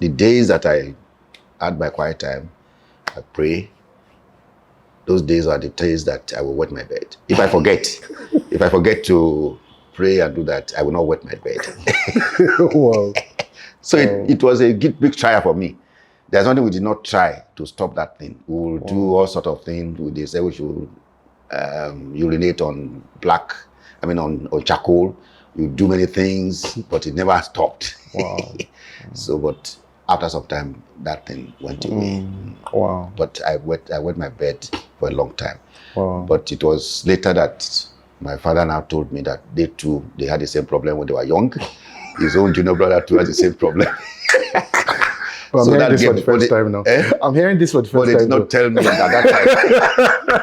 the days that I had my quiet time, I pray. Those days are the days that I will wet my bed. If I forget to pray and do that, I will not wet my bed. Wow. So it was a big trial for me. There's nothing we did not try to stop that thing. We will do all sort of things. They say we should urinate on on charcoal. You do many things, but it never stopped. Wow. So, but after some time, that thing went away. Wow. But I wet my bed for a long time. Wow. But it was later that my father now told me that they too, they had the same problem when they were young. His own junior brother too had the same problem. Well, I'm hearing this for the first time now. I'm hearing this for the first time. But they did not tell me at that time.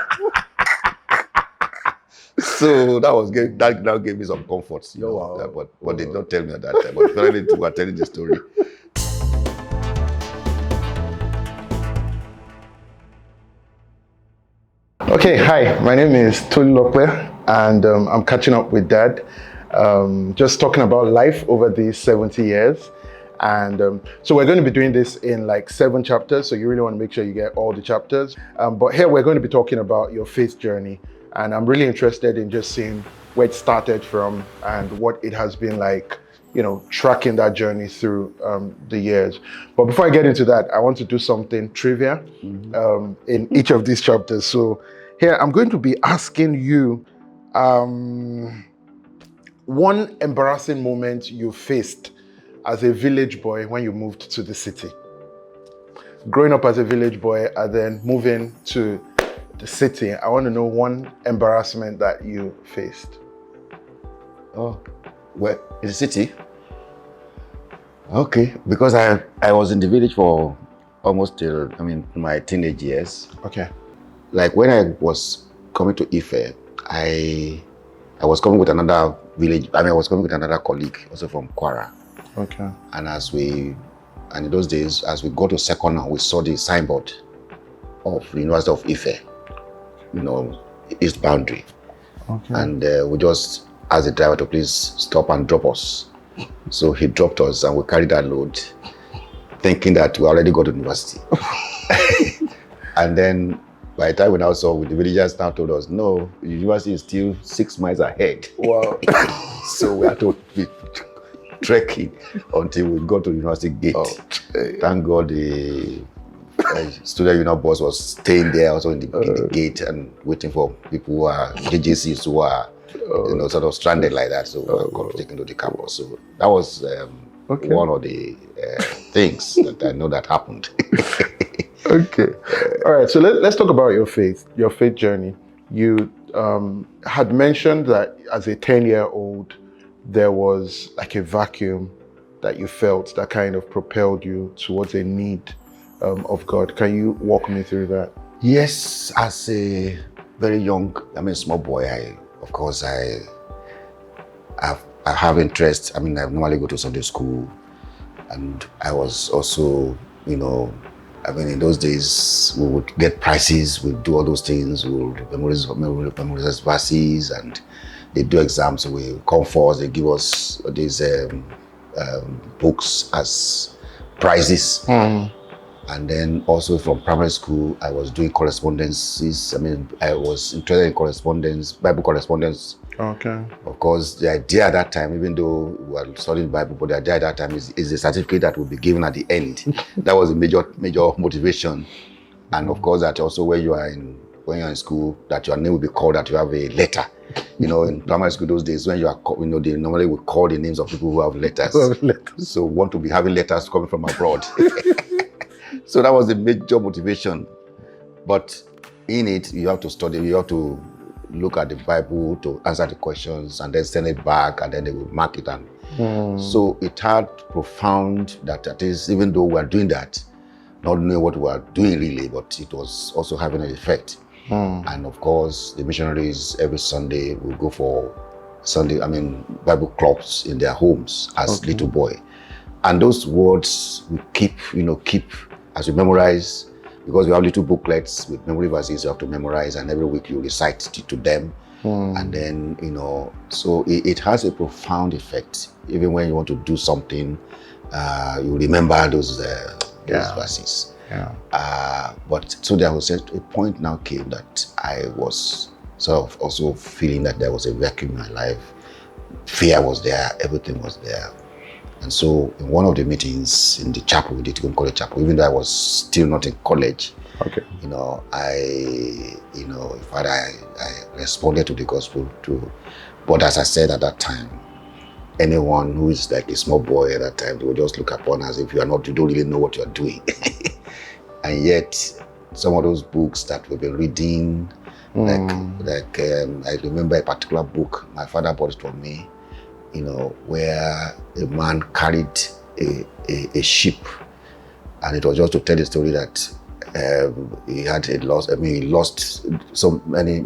So that now gave me some comfort. Wow. But they did not tell me at that time. But apparently we were telling the story. Okay, hi, my name is Tolu Lokwe, and I'm catching up with Dad, just talking about life over these 70 years. And so we're going to be doing this in like 7 chapters, so you really want to make sure you get all the chapters. But here we're going to be talking about your faith journey, and I'm really interested in just seeing where it started from and what it has been like, tracking that journey through the years. But before I get into that, I want to do something trivia in each of these chapters. So here, I'm going to be asking you one embarrassing moment you faced as a village boy when you moved to the city. Growing up as a village boy and then moving to the city, I want to know one embarrassment that you faced. Oh, well, in the city? Okay, because I was in the village for almost till, my teenage years. Okay. Like when I was coming to Ife, I was coming with another village, I was coming with another colleague, also from Kwara. Okay. And in those days, as we got to second, we saw the signboard of the University of Ife, east boundary. Okay. And we just asked the driver to please stop and drop us. So he dropped us and we carried that load, thinking that we already got to university. And then by the time we now saw, the villagers now told us, no, the university is still 6 miles ahead. Wow. So we had to be trekking until we got to the university gate. Oh, thank God the student union bus was staying there also in the gate and waiting for people who are JJCs who are sort of stranded like that. So we got taken to the campus. So that was one of the things that I know that happened. Okay. All right. So let's talk about your faith journey. You had mentioned that as a 10-year-old, there was like a vacuum that you felt that kind of propelled you towards a need of God. Can you walk me through that? Yes, as a very young, small boy, I have interest. I normally go to Sunday school, and I was also, in those days, we would get prizes, we'd do all those things, we would memorize verses, and they do exams, so we come for us, they give us these books as prizes. And then also from primary school, I was doing correspondences. I was interested in correspondence, Bible correspondence. Okay. Of course, the idea at that time, even though we were studying Bible, but the idea at that time is the certificate that will be given at the end. That was a major motivation. And of course, that also when you're in school, that your name will be called, that you have a letter. In primary school those days, when you are, they normally would call the names of people who have letters. So we want to be having letters coming from abroad. So that was the major motivation. But in it, you have to study, you have to look at the Bible to answer the questions and then send it back, and then they will mark it. And so it had profound that is, even though we are doing that, not knowing what we are doing really, but it was also having an effect. And of course, the missionaries every Sunday will go for Bible clubs in their homes as little boy. And those words we keep as we memorize, because we have little booklets with memory verses you have to memorize, and every week you recite to them. And then, so it has a profound effect, even when you want to do something You remember those Yeah. verses. Yeah. But so there was a point now came that I was sort of also feeling that there was a vacuum in my life. Fear was there, everything was there. And so in one of the meetings in the chapel, we did go college chapel, even though I was still not in college. Okay. I responded to the gospel too. But as I said at that time, anyone who is like a small boy at that time, they will just look upon as if you don't really know what you're doing. And yet, some of those books that we've been reading, I remember a particular book my father bought it for me, where a man carried a sheep, and it was just to tell the story that he lost so many.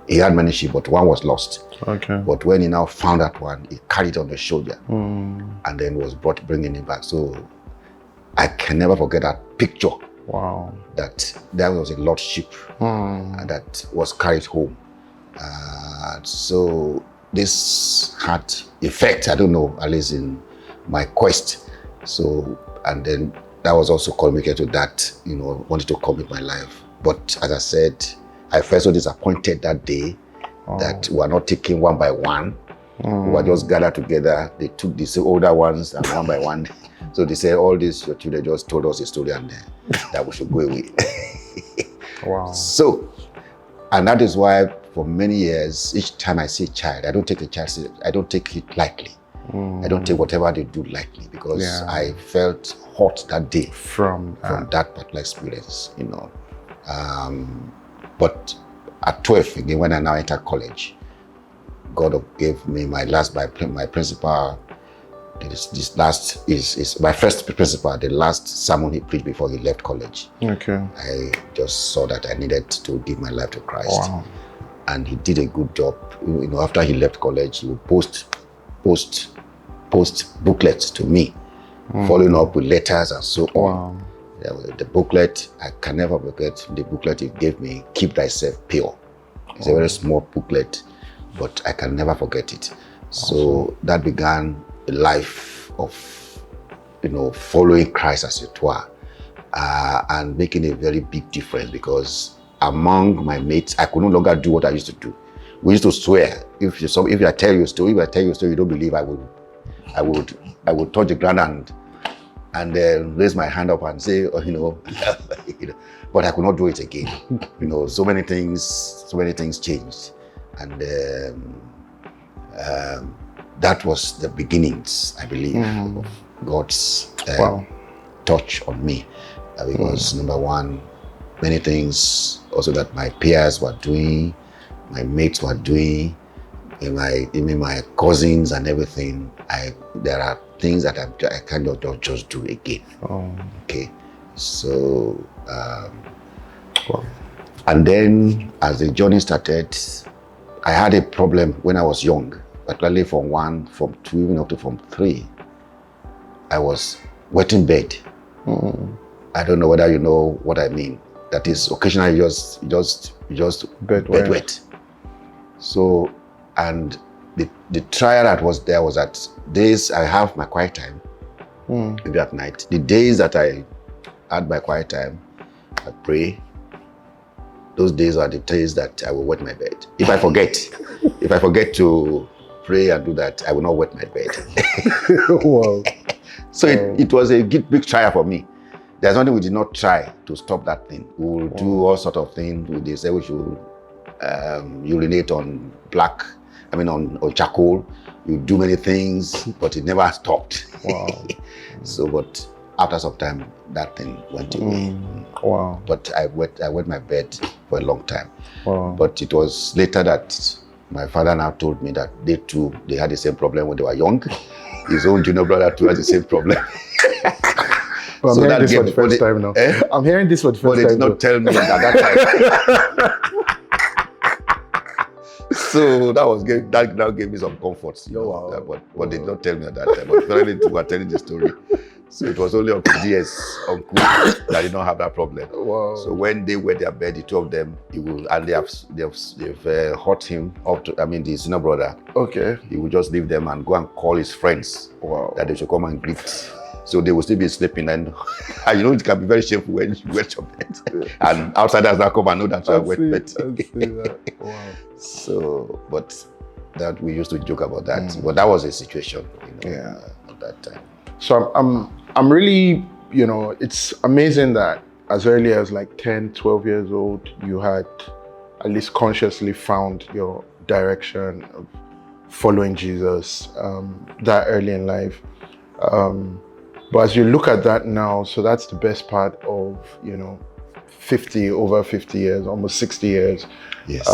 He had many sheep, but one was lost. Okay. But when he now found that one, he carried it on the shoulder, and then was bringing it back. So I can never forget that picture. Wow. That there was a lost sheep that was carried home. So this had effect, I don't know, at least in my quest. So, and then that was also communicated to that, wanted to commit my life. But as I said, I felt so disappointed that day that we were not taking one by one. We were just gathered together. They took these older ones and one by one. So they said, all these your children just told us a story and that we should go away. Wow. So, and that is why for many years, each time I see a child, I don't take it lightly. I don't take whatever they do lightly, because I felt hot that day from that particular experience, But at 12, again, when I now enter college, God gave me my principal. This last is my first principal, the last sermon he preached before he left college. Okay. I just saw that I needed to give my life to Christ. Wow. And he did a good job. After he left college, he would post booklets to me, following up with letters and so on. The booklet, I can never forget the booklet he gave me, Keep Thyself Pure. It's a very small booklet, but I can never forget it. So that began a life of, following Christ as it were, and making a very big difference, because among my mates, I could no longer do what I used to do. We used to swear. If I tell you a story, you don't believe, I would touch the ground and raise my hand up and say, but I could not do it again. So many things changed, and that was the beginnings, I believe, of God's touch on me, because number one, many things also that my peers were doing, my mates were doing, even my cousins and everything. There are things that I cannot just do again. Okay, so and then as the journey started, I had a problem when I was young, particularly from 1, from 2, even up to from 3. I was wet in bed. I don't know whether you know what I mean. That is, occasionally just bed wet. So, and the trial that was there was that days I have my quiet time, maybe at night. The days that I had my quiet time, I pray. Those days are the days that I will wet my bed. If I forget to pray and do that, I will not wet my bed. Wow. So it was a big trial for me. There's nothing we did not try to stop that thing. We will do all sorts of things. They say we should urinate on on charcoal. You do many things, but it never stopped. Wow. So, but after some time, that thing went away. Wow. But I wet my bed for a long time. Wow. But it was later that my father now told me that they had the same problem when they were young. His own junior brother too had the same problem. Well, I'm hearing this for the first time now. I'm hearing this for the first time. But they did not tell me at that time. So that gave me some comfort. Wow. But they did not tell me at that time. But apparently we were telling the story So it was only Uncle DS, Uncle, that did not have that problem. Wow. So when they were their bed, the two of them, he will, and they've hurt him up to, the senior brother. Okay. He would just leave them and go and call his friends that they should come and greet. So they will still be sleeping, and it can be very shameful when you wet your bed, and outsiders now come and know that you are wet bed. Wow. So, but that we used to joke about that, but that was a situation, at that time. So I'm really, it's amazing that as early as like 10, 12 years old, you had at least consciously found your direction of following Jesus that early in life. But as you look at that now, so that's the best part of, over 50 years, almost 60 years. Yes.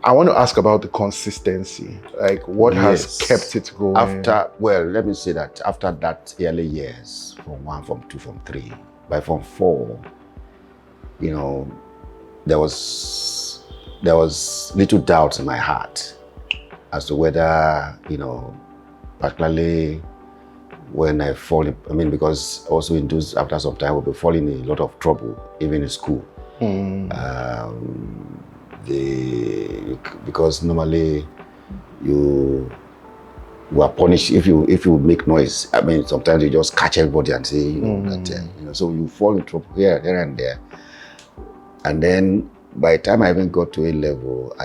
I want to ask about the consistency, like what has kept it going? Let me say that after that early years, Form 1, Form 2, Form 3, by Form 4, there was little doubt in my heart as to whether, particularly when I fall in, because also in those, after some time, we'll be falling in a lot of trouble, even in school. Because normally you are punished if you make noise. Sometimes you just catch everybody and say, so you fall in trouble here and there. And then by the time I even got to A level,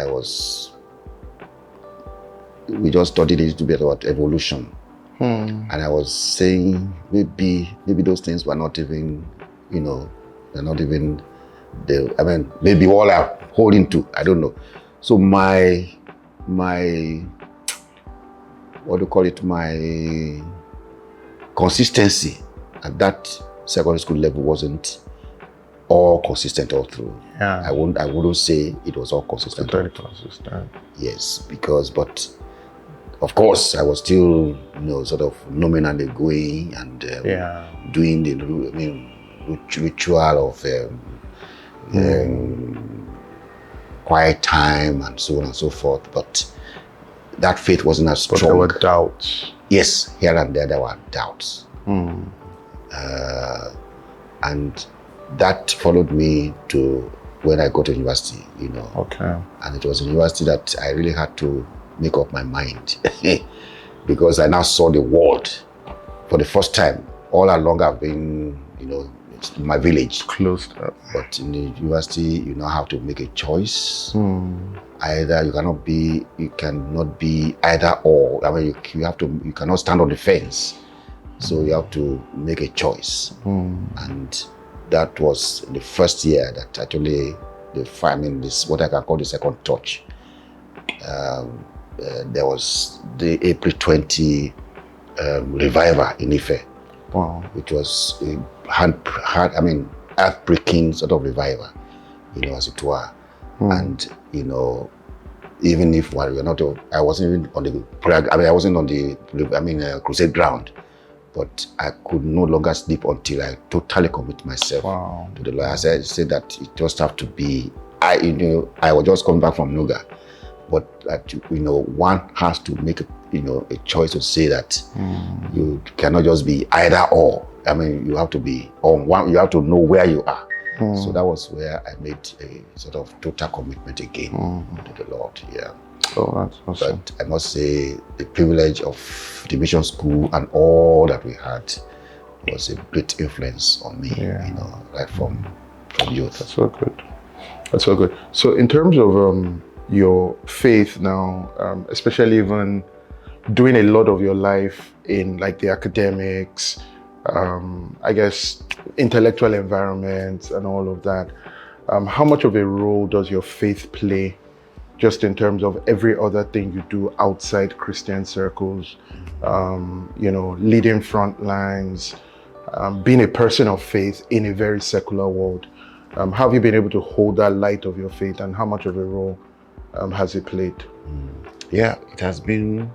we just studied a little bit about evolution. And I was saying maybe those things were not even, they're not even maybe all I'm holding to, I don't know. So my what do you call it, my consistency at that secondary school level wasn't all consistent all through. Yeah. I wouldn't say it was all consistent. Very consistent. Yes, but of course I was still, sort of nominally going and doing the ritual of quiet time and so on and so forth, but that faith wasn't as strong. But there were doubts. Yes, here and there were doubts. And that followed me to when I got to university, Okay. And it was in university that I really had to make up my mind because I now saw the world for the first time. All along I've been, it's my village. Closed up. But in the university, you now have to make a choice. Either you cannot be either or. You cannot stand on the fence. So you have to make a choice. And that was the first year that actually this what I can call the second touch. There was the April 20 revival in Ife. Wow. Which was a earth-breaking sort of revival, as it were. And, even if we're not, I wasn't even on the prayer, I wasn't on the crusade ground, but I could no longer sleep until I totally commit myself to the Lord. I said that it just have to be, I was just coming back from Nuga, but that, one has to make a choice to say that you cannot just be either or. You have to be on one, you have to know where you are. So that was where I made a sort of total commitment again to the Lord. Yeah. Oh, that's awesome. But I must say the privilege of the mission school and all that we had was a great influence on me, right from youth. That's so good. That's so good. So in terms of your faith now, especially even doing a lot of your life in like the academics, I guess intellectual environment and all of that, how much of a role does your faith play just in terms of every other thing you do outside Christian circles, leading front lines, being a person of faith in a very secular world? How have you been able to hold that light of your faith, and how much of a role has it played? Yeah, it has been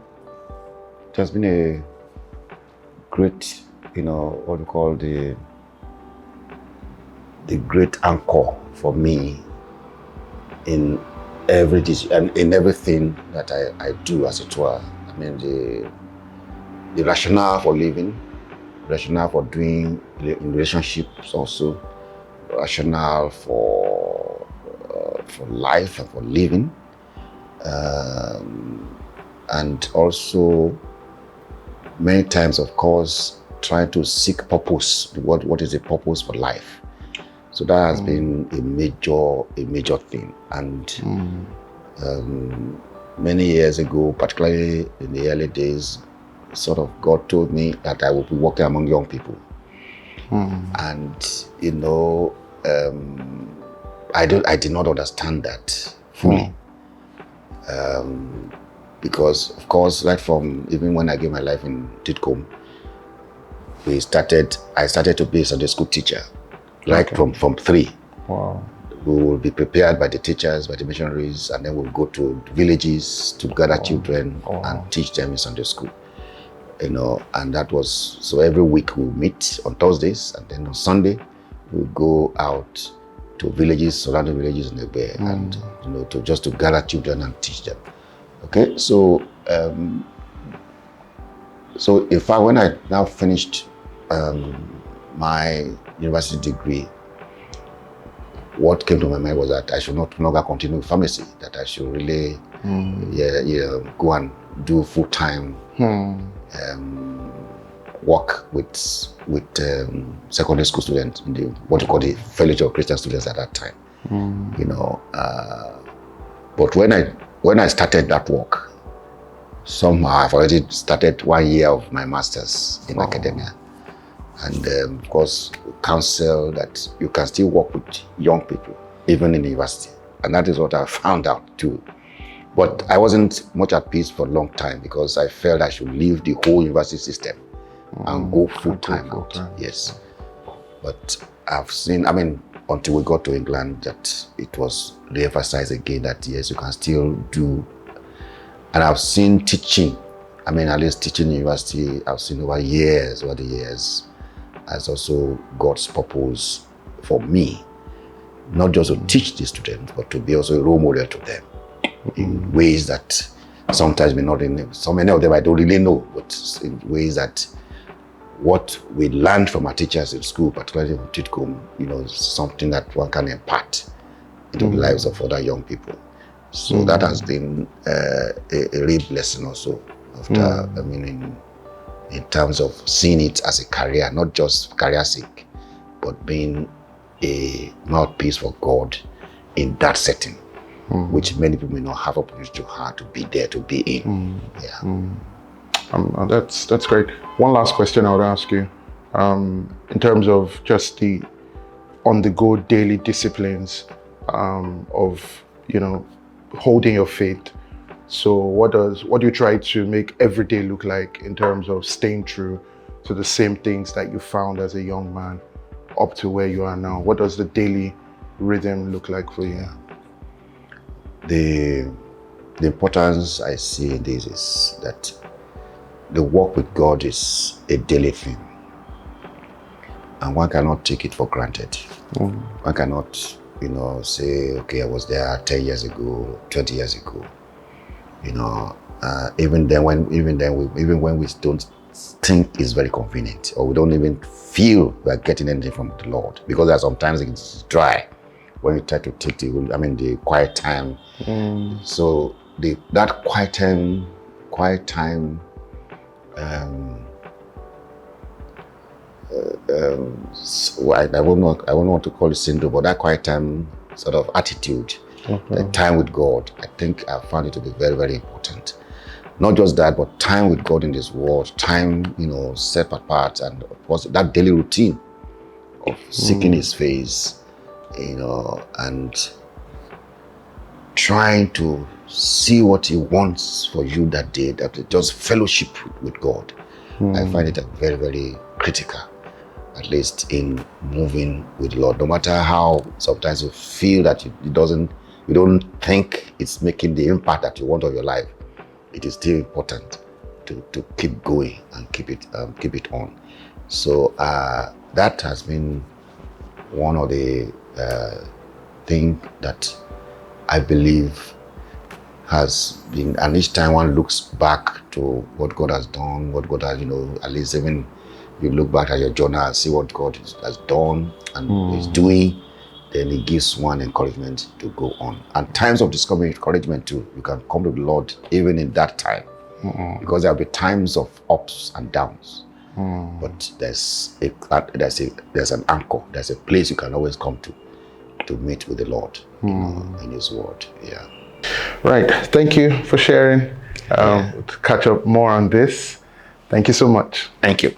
a great, what we call the great anchor for me in everything that I do, as it were. The rationale for living, rationale for doing relationships also, rationale for life and for living, and also many times, of course, trying to seek purpose. What is the purpose for life? So that has been a major thing. And many years ago, particularly in the early days, sort of God told me that I would be working among young people. And I did not understand that fully. Because of course, right from even when I gave my life in Titcombe, I started to be a Sunday school teacher, right from 3. Wow. We will be prepared by the teachers, by the missionaries, and then we'll go to villages to gather children and teach them in Sunday school. And that was, so every week we'll meet on Thursdays, and then on Sunday we'll go out to villages, surrounding villages in the Bay, and to gather children and teach them. Okay, so in fact, when I now finished my university degree, what came to my mind was that I should not longer continue with pharmacy, that I should really go and do full-time work with secondary school students in what you call the Fellowship of Christian Students at that time. But when I started that work, somehow I've already started 1 year of my master's in academia. And of course, counsel that you can still work with young people, even in the university. And that is what I found out too. But I wasn't much at peace for a long time because I felt I should leave the whole university system and go full-time out. Yes. But I've seen, until we got to England, that it was re-emphasized again that yes, you can still do. And I've seen teaching, at least teaching in university, I've seen over the years, as also God's purpose for me, not just to teach the students, but to be also a role model to them in ways that sometimes may not, so many of them I don't really know, but in ways that what we learned from our teachers in school, particularly from Titcombe, is something that one can impart into the lives of other young people. So that has been a real blessing also, after, in terms of seeing it as a career, not just career sake, but being a mouthpiece for God in that setting, which many people may not have opportunity to be there, to be in. That's great. One last question I would ask you, in terms of just the on-the-go daily disciplines of holding your faith. So what do you try to make every day look like in terms of staying true to the same things that you found as a young man up to where you are now? What does the daily rhythm look like for you? The importance I see in this is that the walk with God is a daily thing, and one cannot take it for granted. One cannot, say, okay, I was there 10 years ago, 20 years ago. Even when we don't think it's very convenient, or we don't even feel we're getting anything from the Lord, because there are sometimes it's dry when you try to take the quiet time. So that quiet time. I won't want to call it syndrome, but that quiet time sort of attitude, the time with God, I think I found it to be very, very important. Not just that, but time with God in this world, time, set apart, and of course that daily routine of seeking His face, and trying to see what He wants for you that day, that just fellowship with God. I find it very, very critical, at least in moving with the Lord. No matter how sometimes you feel that you don't think it's making the impact that you want on your life, it is still important to keep going and keep it on. So that has been one of the things that I believe has been, and each time one looks back to what God has done, what God has, at least even you look back at your journal and see what God has done and is doing, then He gives one encouragement to go on. And times of discovery, encouragement too, you can come to the Lord even in that time, because there'll be times of ups and downs. But there's an anchor, there's a place you can always come to meet with the Lord, in His Word. Yeah. Right. Thank you for sharing. To catch up more on this. Thank you so much. Thank you.